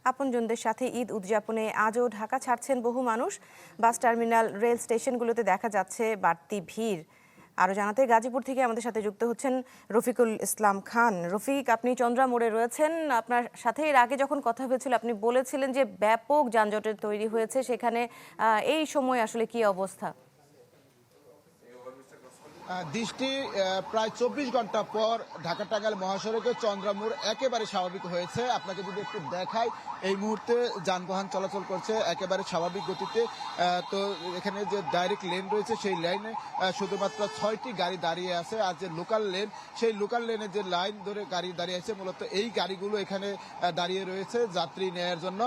আপনজনদের সাথে ঈদ উদযাপনে আজও ঢাকা ছাড়ছেন বহু মানুষ। বাস টার্মিনাল, রেল স্টেশনগুলোতে দেখা যাচ্ছে বাড়তি ভিড়। আরও জানাতে গাজীপুর থেকে আমাদের সাথে যুক্ত হচ্ছেন রফিকুল ইসলাম খান। রফিক, আপনি চন্দ্রা মোড়ে রয়েছেন। আপনার সাথে এর আগে যখন কথা হয়েছিল আপনি বলেছিলেন যে ব্যাপক যানজটের তৈরি হয়েছে সেখানে। এই সময় আসলে কি অবস্থা? দৃষ্টি প্রায় ২৪ ঘন্টা পর ঢাকা টাঙ্গাইল মহাসড়কে চন্দ্রামোড় একেবারে স্বাভাবিক হয়েছে। আপনাকে যদি একটু দেখাই, এই মুহূর্তে যানবাহন চলাচল করছে একেবারে স্বাভাবিক গতিতে। তো এখানে যে ডাইরেক্ট লেন রয়েছে সেই লাইনে শুধুমাত্র ৬টি গাড়ি দাঁড়িয়ে আছে। আর যে লোকাল লেন, সেই লোকাল লেনে যে লাইন ধরে গাড়ি দাঁড়িয়ে আছে, মূলত এই গাড়িগুলো এখানে দাঁড়িয়ে রয়েছে যাত্রী নেয়ার জন্য।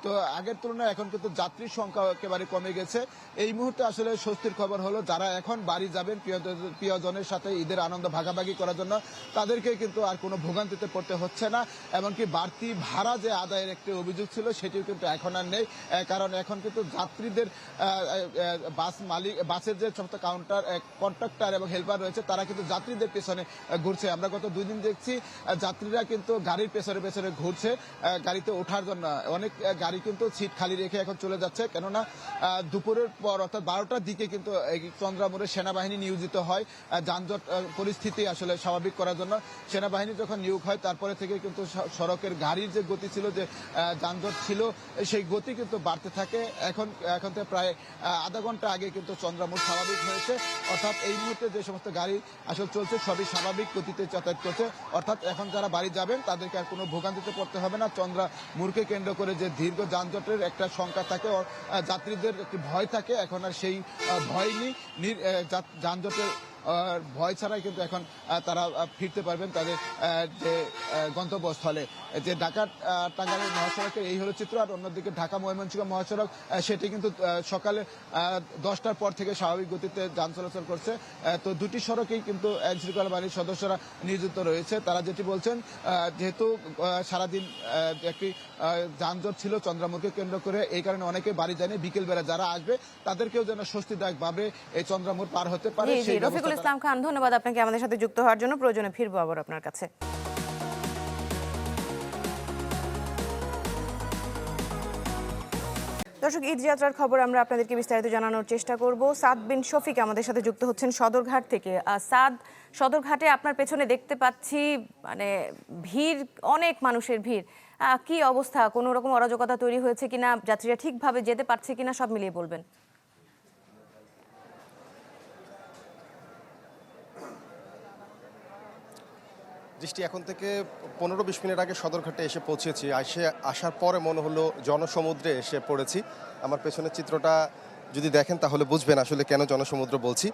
তো আগের তুলনায় এখন কিন্তু যাত্রীর সংখ্যা একেবারে কমে গেছে। এই মুহূর্তে আসলে স্বস্তির খবর হলো, যারা এখন বাড়ি যাবেন প্রিয়জনের সাথে ঈদের আনন্দ ভাগাভাগি করার জন্য, তাদেরকে কিন্তু আর কোনো ভোগান্তিতে পড়তে হচ্ছে না। এমনকি বাড়তি ভাড়া যে আদায়ের একটি অভিযোগ ছিল সেটিও কিন্তু এখন আর নেই, কারণ এখন কিন্তু যাত্রীদের বাসের যে সমস্ত কন্ট্রাক্টর এবং হেল্পার রয়েছে তারা কিন্তু যাত্রীদের পেছনে ঘুরছে। আমরা গত 2 দিন দেখছি যাত্রীরা কিন্তু গাড়ির পেছনে পেছনে ঘুরছে গাড়িতে ওঠার জন্য। অনেক গাড়ি কিন্তু সিট খালি রেখে এখন চলে যাচ্ছে, কেননা দুপুরের পর অর্থাৎ 12টার দিকে কিন্তু এই চন্দ্রামোড়ে সেনাবাহিনী নিয়োজিত হয় যানজট পরিস্থিতি আসলে স্বাভাবিক করার জন্য। সেনাবাহিনী যখন নিয়োগ হয় তারপরে থেকে কিন্তু সড়কের গাড়ির যে গতি ছিল, যে যানজট ছিল, সেই গতি কিন্তু বাড়তে থাকে। এখন থেকে প্রায় আধা ঘন্টা আগে কিন্তু চন্দ্রামোড় স্বাভাবিক হয়েছে। অর্থাৎ এই মুহূর্তে যে সমস্ত গাড়ি আসলে চলছে সবই স্বাভাবিক গতিতে যাতায়াত করছে। অর্থাৎ এখন যারা বাড়ি যাবেন তাদেরকে আর কোনো ভোগান্তিতে পড়তে হবে না। চন্দ্রামোড়কে কেন্দ্র করে যে দীর্ঘ যানজটের একটা সংখ্যা থাকে, যাত্রীদের একটি ভয় থাকে, এখন আর সেই ভয় নেই। যানজটের ভয় ছাড়াই কিন্তু এখন তারা ফিরতে পারবেন তাদের যে গন্তব্যস্থলে। যে ঢাকা টাঙ্গাইল মহাসড়কের এই হলো চিত্র। আর অন্যদিকে ঢাকা ময়মনসিংহ মহাসড়ক, সেটি কিন্তু সকালে 10টার পর থেকে স্বাভাবিক গতিতে যান চলাচল করছে। তো দুটি সড়কেই কিন্তু আইনশৃঙ্খলা বাহিনীর সদস্যরা নিয়োজিত রয়েছে। তারা যেটি বলছেন, যেহেতু সারাদিন একটি যানজট ছিল চন্দ্রামোড়কে কেন্দ্র করে, এই কারণে অনেকে বাড়ি যায়নি। বিকেলবেলা যারা আসবে তাদেরকেও যেন স্বস্তিদায়কভাবে এই চন্দ্রামোড় পার হতে পারে। রফিকুল ইসলাম খান, ধন্যবাদ আপনাকে আমাদের সাথে যুক্ত হওয়ার জন্য। প্রয়োজনে ফিরবো আবার আপনার কাছে। দর্শক, ঈদ যাত্রার খবর আমরা আপনাদেরকে বিস্তারিত জানানোর চেষ্টা করব। সাদ বিন শফিক আমাদের সাথে যুক্ত হচ্ছেন সদরঘাট থেকে। সাদ, সদরঘাটে আপনার পেছনে দেখতে পাচ্ছি মানে ভিড়, অনেক মানুষের ভিড়। কি অবস্থা? কোনো রকম অরাজকতা তৈরি হয়েছে কিনা, যাত্রীরা ঠিকভাবে যেতে পারছে কিনা, সব মিলিয়ে বলবেন। দৃষ্টি, এখন থেকে 15-20 মিনিট আগে সদরঘাটে এসে পৌঁছেছি। আসার পরে মনে হলো জনসমুদ্রে এসে পড়েছি। আমার পেছনের চিত্রটা যদি দেখেন তাহলে বুঝবেন আসলে কেন জনসমুদ্র বলছি।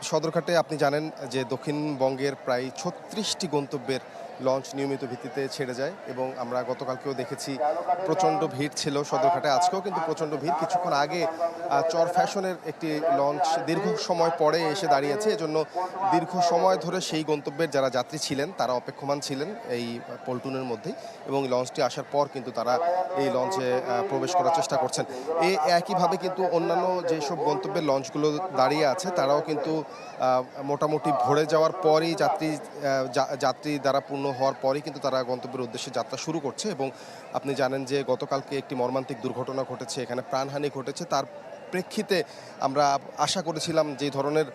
সদরঘাটে আপনি জানেন যে দক্ষিণবঙ্গের প্রায় 36টি গন্তব্যের লঞ্চ নিয়মিত ভিত্তিতে ছেড়ে যায়, এবং আমরা গতকালকেও দেখেছি প্রচণ্ড ভিড় ছিল সদরঘাটে। আজকেও কিন্তু প্রচণ্ড ভিড়। কিছুক্ষণ আগে চর ফ্যাশনের একটি লঞ্চ দীর্ঘ সময় পরে এসে দাঁড়িয়েছে। এজন্য দীর্ঘ সময় ধরে সেই গন্তব্যের যারা যাত্রী ছিলেন তারা অপেক্ষমান ছিলেন এই পল্টনের মধ্যেই, এবং লঞ্চটি আসার পর কিন্তু তারা এই লঞ্চে প্রবেশ করার চেষ্টা করছেন। একইভাবে কিন্তু অন্যান্য যেসব গন্তব্যের লঞ্চগুলো দাঁড়িয়ে আছে তারাও কিন্তু মোটামুটি ভরে যাওয়ার পরই যাত্রী দ্বারা পূর্ণ হওয়ার পরই কিন্তু তারা গন্তব্যের উদ্দেশ্যে যাত্রা শুরু করছে। এবং আপনি জানেন যে গতকালকে একটি মর্মান্তিক দুর্ঘটনা ঘটেছে, এখানে প্রাণহানি ঘটেছে। তার প্রেক্ষিতে আমরা আশা করেছিলাম যে ধরনের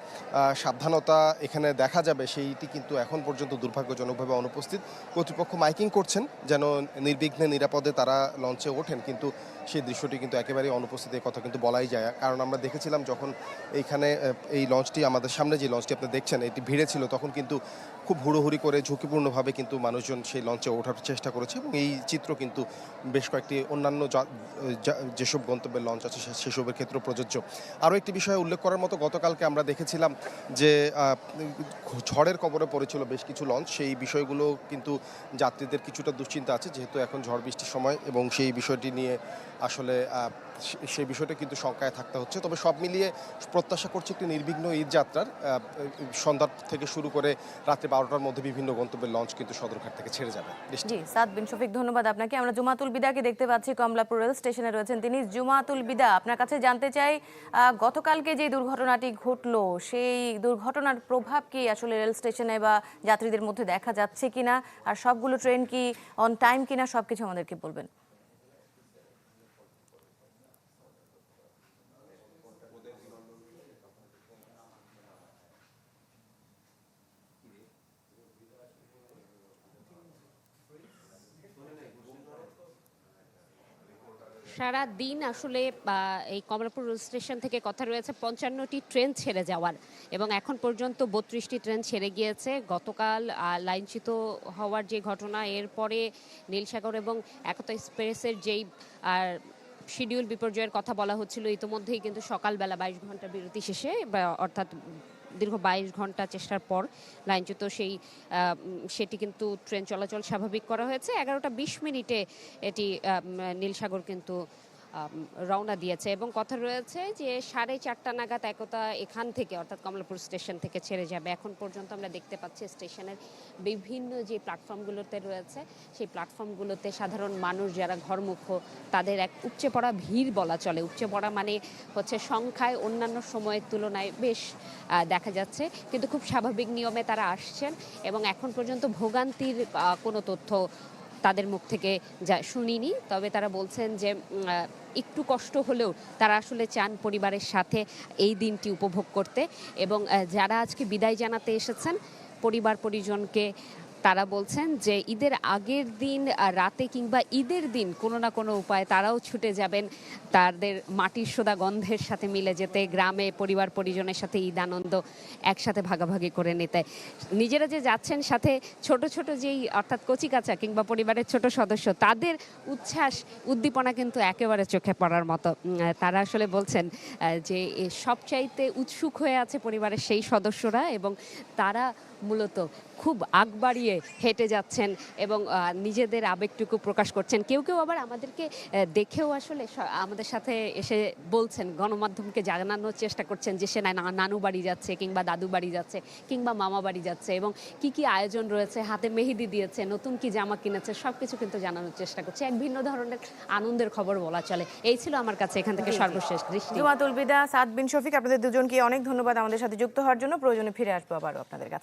সাবধানতা এখানে দেখা যাবে, সেইটি কিন্তু এখন পর্যন্ত দুর্ভাগ্যজনকভাবে অনুপস্থিত। কর্তৃপক্ষ মাইকিং করছেন যেন নির্বিঘ্নে নিরাপদে তারা লঞ্চে ওঠেন, কিন্তু সেই দৃশ্যটি কিন্তু একেবারেই অনুপস্থিত, এই কথা কিন্তু বলাই যায়। কারণ আমরা দেখেছিলাম যখন এইখানে এই লঞ্চটি আমাদের সামনে যে লঞ্চটি আপনি দেখছেন এটি ভিড়ে ছিল, তখন কিন্তু খুব হুড়োহুড়ি করে ঝুঁকিপূর্ণভাবে কিন্তু মানুষজন সেই লঞ্চে ওঠার চেষ্টা করেছে। এবং এই চিত্র কিন্তু বেশ কয়েকটি অন্যান্য যেসব গন্তব্যের লঞ্চ আছে সেসবের ক্ষেত্রেও প্রযোজ্য। আরও একটি বিষয় উল্লেখ করার মতো, গতকালকে আমরা দেখেছিলাম যে ঝড়ের কবলে পড়েছিল বেশ কিছু লঞ্চ। সেই বিষয়গুলো কিন্তু যাত্রীদের কিছুটা দুশ্চিন্তা আছে, যেহেতু এখন ঝড় বৃষ্টির সময়, এবং সেই বিষয়টি নিয়ে আসলে সেই বিষয়টা কিন্তু শঙ্কায় থাকতে হচ্ছে। তবে সব মিলিয়ে প্রত্যাশা করছি একটি নির্বিঘ্ন ঈদ যাত্রার। সন্ধ্যা থেকে শুরু করে রাত্রি 12টার মধ্যে বিভিন্ন গন্তব্যের লঞ্চ কিন্তু সদরঘাট থেকে ছেড়ে যাবে। জি, সাদ বিন শফিক, ধন্যবাদ আপনাকে। আমরা জুমাতুল বিদাকে দেখতে পাচ্ছি কমলাপুর রেল স্টেশনে রয়েছেন তিনি। জুমাতুল বিদা, আপনার কাছে জানতে চাই, গতকালকে যে দুর্ঘটনাটি ঘটলো সেই দুর্ঘটনার প্রভাব কি আসলে রেল স্টেশনে বা যাত্রীদের মধ্যে দেখা যাচ্ছে কিনা, আর সবগুলো ট্রেন কি অন টাইম কিনা, সবকিছু আমাদেরকে বলবেন। সারা দিন আসলে এই কমলাপুর রেল স্টেশন থেকে কথা রয়েছে 55টি ট্রেন ছেড়ে যাওয়ার, এবং এখন পর্যন্ত 32টি ট্রেন ছেড়ে গিয়েছে। গতকাল লাইনচ্যুত হওয়ার যে ঘটনা, এরপরে নীলসাগর এবং একতা এক্সপ্রেসের যেই শিডিউল বিপর্যয়ের কথা বলা হচ্ছিল, ইতিমধ্যেই কিন্তু সকালবেলা 22 ঘন্টা বিরতি শেষে অর্থাৎ দীর্ঘ 22 ঘন্টা চেষ্টার পর লাইনচ্যুত সেটি কিন্তু ট্রেন চলাচল স্বাভাবিক করা হয়েছে। 11টা 20 মিনিটে এটি নীলসাগর কিন্তু রওনা দিয়েছে, এবং কথা রয়েছে যে 4:30 নাগাদ একতা এখান থেকে অর্থাৎ কমলাপুর স্টেশন থেকে ছেড়ে যাবে। এখন পর্যন্ত আমরা দেখতে পাচ্ছি স্টেশনের বিভিন্ন যে প্ল্যাটফর্মগুলোতে রয়েছে, সেই প্ল্যাটফর্মগুলোতে সাধারণ মানুষ যারা ঘরমুখ, তাদের এক উপচে পড়া ভিড় বলা চলে। উপচে পড়া মানে হচ্ছে সংখ্যায় অন্যান্য সময়ের তুলনায় বেশ দেখা যাচ্ছে, কিন্তু খুব স্বাভাবিক নিয়মে তারা আসছেন, এবং এখন পর্যন্ত ভোগান্তির কোনো তথ্য তাদের মুখ থেকে শুনিনি। তবে তারা বলছেন যে একটু কষ্ট হলেও তারা আসলে চান পরিবারের সাথে এই দিনটি উপভোগ করতে, এবং যারা আজকে বিদায় জানাতে এসেছেন পরিবার পরিজনকে, তারা বলছেন যে ঈদের আগের দিন রাতে কিংবা ঈদের দিন কোনো না কোনো উপায়ে তারাও ছুটে যাবেন তাদের মাটির সোদা গন্ধের সাথে মিলে যেতে, গ্রামে পরিবার পরিজনের সাথে ঈদ আনন্দ একসাথে ভাগাভাগি করে নিতে। নিজেরা যে যাচ্ছেন, সাথে ছোট ছোট যেই অর্থাৎ কচিকাচা কিংবা পরিবারের ছোট সদস্য, তাদের উচ্ছ্বাস উদ্দীপনা কিন্তু একেবারে চোখে পড়ার মতো। তারা আসলে বলছেন যে সবচাইতে উৎসুক হয়ে আছে পরিবারের সেই সদস্যরা, এবং তারা মূলত খুব আগ বাড়িয়ে হেঁটে যাচ্ছেন এবং নিজেদের আবেগটুকু প্রকাশ করছেন। কেউ কেউ আবার আমাদেরকে দেখেও আসলে আমাদের সাথে এসে বলছেন, গণমাধ্যমকে জানানোর চেষ্টা করছেন যে সে নানু বাড়ি যাচ্ছে কিংবা দাদু বাড়ি যাচ্ছে কিংবা মামা বাড়ি যাচ্ছে, এবং কি কি আয়োজন রয়েছে, হাতে মেহেদি দিয়েছে, নতুন কি জামা কিনেছে, সবকিছু কিন্তু জানানোর চেষ্টা করছে। এক ভিন্ন ধরনের আনন্দের খবর বলা চলে। এই ছিল আমার কাছে এখান থেকে সর্বশেষ দৃষ্টি। জুমাতুল বিদা, সাদ বিন শফিক, আপনাদের দুজনকে অনেক ধন্যবাদ আমাদের সাথে যুক্ত হওয়ার জন্য। প্রয়োজনে ফিরে আসবো আবারও আপনাদের কাছে।